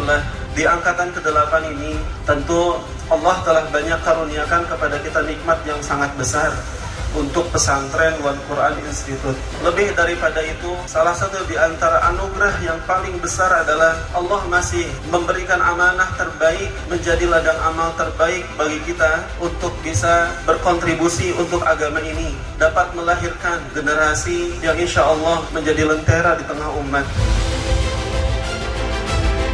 Alhamdulillah, di angkatan ke-8 ini tentu Allah telah banyak karuniakan kepada kita nikmat yang sangat besar untuk pesantren One Quran Institute. Lebih daripada itu, salah satu di antara anugerah yang paling besar adalah Allah masih memberikan amanah terbaik, menjadi ladang amal terbaik bagi kita untuk bisa berkontribusi untuk agama ini, dapat melahirkan generasi yang insya Allah menjadi lentera di tengah umat.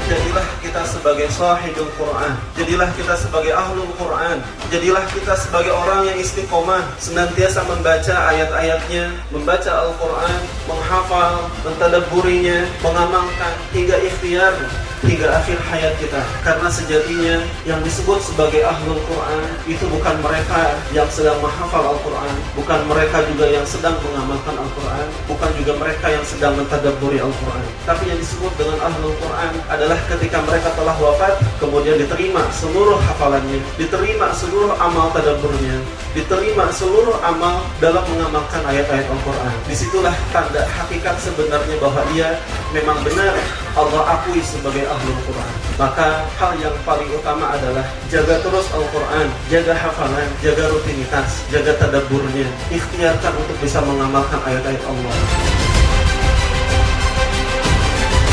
Jadilah kita sebagai sahibul Quran, jadilah kita sebagai ahlul Quran, jadilah kita sebagai orang yang istiqomah, senantiasa membaca ayat-ayatnya, membaca Al-Quran, menghafal, mentadabburinya, mengamalkan hingga ikhtiar, hingga akhir hayat kita. Karena sejatinya yang disebut sebagai ahlul Quran itu bukan mereka yang sedang menghafal Al-Quran, bukan mereka juga yang sedang mengamalkan Al-Quran, bukan juga mereka yang sedang mentadabburi Al-Quran. Tapi yang disebut dengan ahlul Quran adalah ketika mereka telah wafat, kemudian diterima seluruh hafalannya, diterima seluruh amal tadabburnya, diterima seluruh amal dalam mengamalkan ayat-ayat Al-Quran. Disitulah tanda hakikat sebenarnya bahwa ia memang benar Allah akui sebagai ahlul Quran. Maka hal yang paling utama adalah jaga terus Al-Quran, jaga hafalan, jaga rutinitas, jaga tadabburnya, ikhtiarkan untuk bisa mengamalkan ayat-ayat Allah.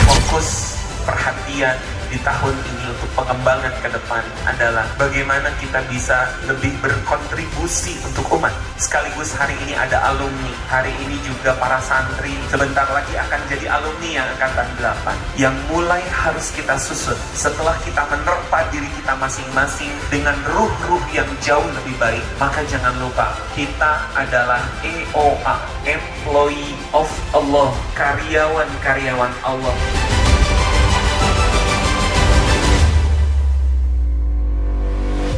Fokus perhatian di tahun ini untuk pengembangan ke depan adalah bagaimana kita bisa lebih berkontribusi untuk umat. Sekaligus hari ini ada alumni, hari ini juga para santri sebentar lagi akan jadi alumni yang angkatan 8 yang mulai harus kita susun setelah kita menerpa diri kita masing-masing dengan ruh-ruh yang jauh lebih baik. Maka jangan lupa, kita adalah EOA, Employee of Allah, karyawan-karyawan Allah.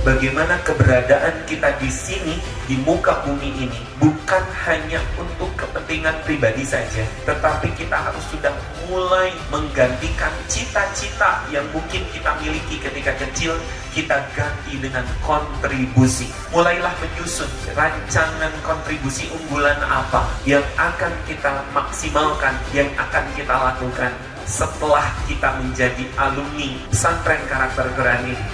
Bagaimana keberadaan kita di sini, di muka bumi ini, bukan hanya untuk kepentingan pribadi saja, tetapi kita harus sudah mulai menggantikan cita-cita yang mungkin kita miliki ketika kecil, kita ganti dengan kontribusi. Mulailah menyusun rancangan kontribusi unggulan apa yang akan kita maksimalkan, yang akan kita lakukan setelah kita menjadi alumni pesantren karakter Quran ini.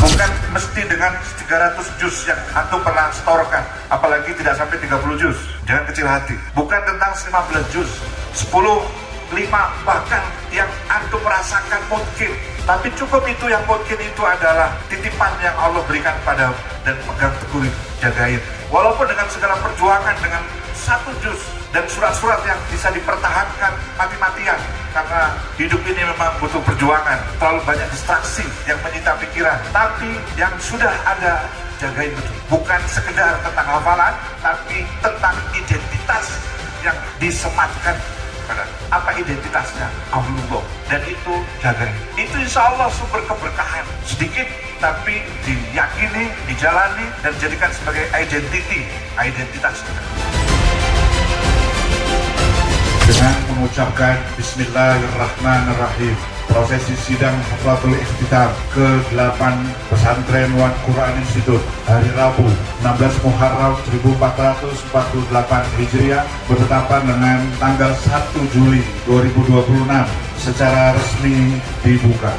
Bukan mesti dengan 300 juz yang antum pernah setorkan, apalagi tidak sampai 30 juz. Jangan kecil hati. Bukan tentang 15 juz, 10, 5, bahkan yang antum merasakan mungkin. Tapi cukup itu, yang mungkin itu adalah titipan yang Allah berikan pada dan pegang teguh, jagain. Walaupun dengan segala perjuangan, dengan 1 juz dan surat-surat yang bisa dipertahankan mati-matian, karena hidup ini memang butuh perjuangan, terlalu banyak distraksi yang menyita pikiran. Tapi yang sudah ada, jagain betul. Bukan sekedar tentang hafalan, tapi tentang identitas yang disematkan pada apa identitasnya Allah, dan itu jagain. Itu insya Allah sumber keberkahan. Sedikit tapi diyakini, dijalani, dan jadikan sebagai identitas kita. Dengan mengucapkan Bismillahirrahmanirrahim, prosesi sidang Haflatul Ikhtitam ke-8 Pesantren One Quran Institute hari Rabu 16 Muharram 1448 Hijriah bertepatan dengan tanggal 1 Juli 2026 secara resmi dibuka.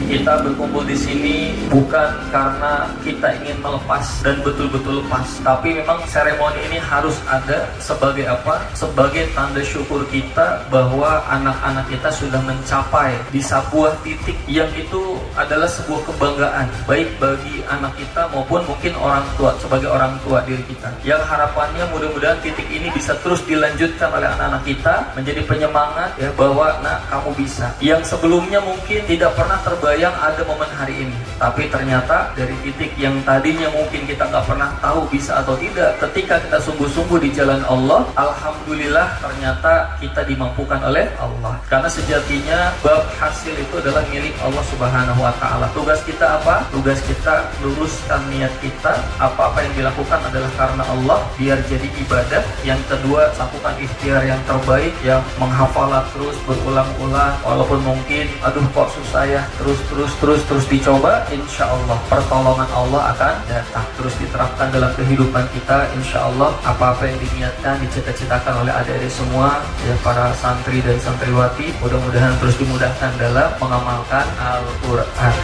Kita berkumpul di sini bukan karena kita ingin melepas dan betul-betul lepas, tapi memang seremoni ini harus ada sebagai apa? Sebagai tanda syukur kita bahwa anak-anak kita sudah mencapai di sebuah titik yang itu adalah sebuah kebanggaan, baik bagi anak kita maupun mungkin orang tua, sebagai orang tua diri kita. Yang harapannya mudah-mudahan titik ini bisa terus dilanjutkan oleh anak-anak kita, menjadi penyemangat ya, bahwa nah kamu bisa. Yang sebelumnya mungkin tidak pernah terbayang ada momen momen hari ini. Tapi ternyata dari titik yang tadinya mungkin kita nggak pernah tahu bisa atau tidak, ketika kita sungguh-sungguh di jalan Allah, alhamdulillah ternyata kita dimampukan oleh Allah. Karena sejatinya bab hasil itu adalah milik Allah Subhanahu wa Ta'ala. Tugas kita apa? Tugas kita luruskan niat kita. Apa-apa yang dilakukan adalah karena Allah, biar jadi ibadah. Yang kedua, lakukan ikhtiar yang terbaik, yang menghafalah terus berulang-ulang, walaupun mungkin aduh kok susah ya, terus dicoba, insya Allah pertolongan Allah akan datang. Terus diterapkan dalam kehidupan kita, insya Allah apa-apa yang diniatkan, dicita-citakan oleh adik-adik semua, ya para santri dan santriwati, mudah-mudahan terus dimudahkan dalam mengamalkan Al-Quran.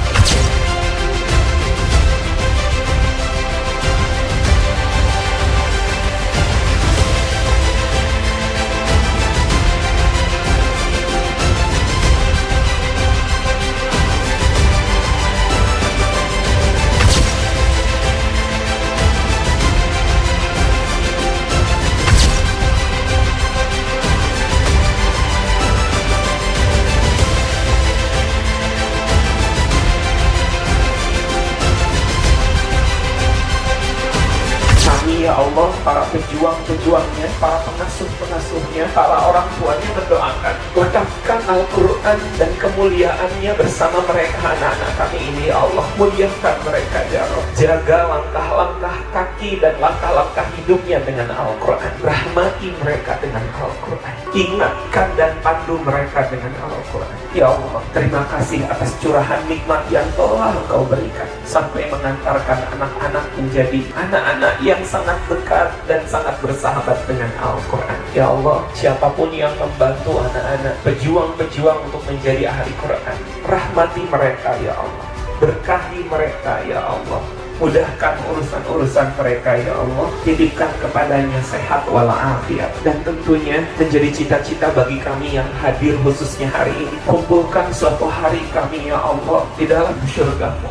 Ya Allah, para pejuang-pejuangnya, para pengasuh-pengasuhnya, para orang tuanya mendoakan, lekatkan Al-Quran dan kemuliaannya bersama mereka, anak-anak kami ini. Ya Allah, muliakan mereka ya Rabb. Jaga langkah-langkah kaki dan langkah-langkah hidupnya dengan Al-Quran. Rahmati mereka dengan Al-Quran. Ingatkan dan pandu mereka dengan Al-Quran. Ya Allah, terima kasih atas curahan nikmat yang telah Engkau berikan, sampai mengantarkan anak-anak menjadi anak-anak yang sangat dekat dan sangat bersahabat dengan Al-Quran. Ya Allah, siapapun yang membantu anak-anak pejuang-pejuang untuk menjadi ahli Quran, rahmati mereka ya Allah, berkahi mereka ya Allah, mudahkan urusan-urusan mereka ya Allah, titipkan kepadanya sehat walafiat. Dan tentunya menjadi cita-cita bagi kami yang hadir khususnya hari ini, kumpulkan suatu hari kami ya Allah di dalam syurga-Mu.